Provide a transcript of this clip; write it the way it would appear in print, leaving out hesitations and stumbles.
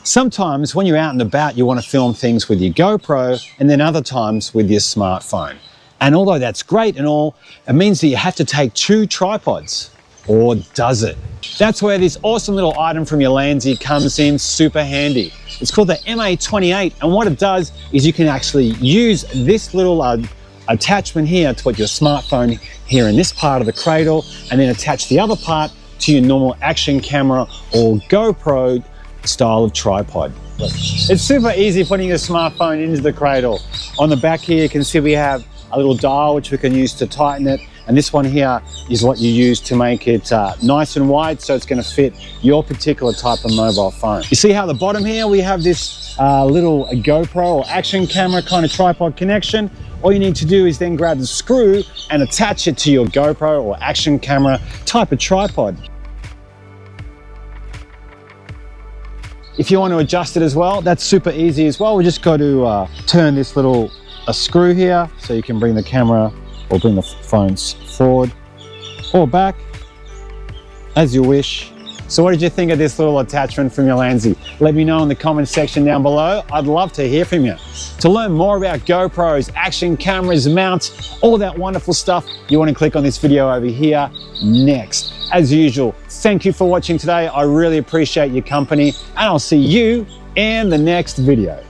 Sometimes when you're out and about, you want to film things with your GoPro, and then other times with your smartphone. And although that's great and all, it means that you have to take 2 tripods. Or does it? That's where this awesome little item from ULANZI comes in super handy. It's called the MA28, and what it does is you can actually use this little attachment here to put your smartphone here in this part of the cradle, and then attach the other part to your normal action camera or GoPro style of tripod. It's super easy putting your smartphone into the cradle. On the back here you can see we have a little dial which we can use to tighten it, and this one here is what you use to make it nice and wide, so it's going to fit your particular type of mobile phone. You see how at the bottom here we have this little GoPro or action camera kind of tripod connection. All you need to do is then grab the screw and attach it to your GoPro or action camera type of tripod. If you want to adjust it as well, that's super easy as well. We just got to turn this little screw here so you can bring the camera or bring the phones forward or back as you wish. So what did you think of this little attachment from ULANZI? Let me know in the comment section down below. I'd love to hear from you. To learn more about GoPros, action cameras, mounts, all that wonderful stuff, you want to click on this video over here next. As usual, thank you for watching today. I really appreciate your company, and I'll see you in the next video.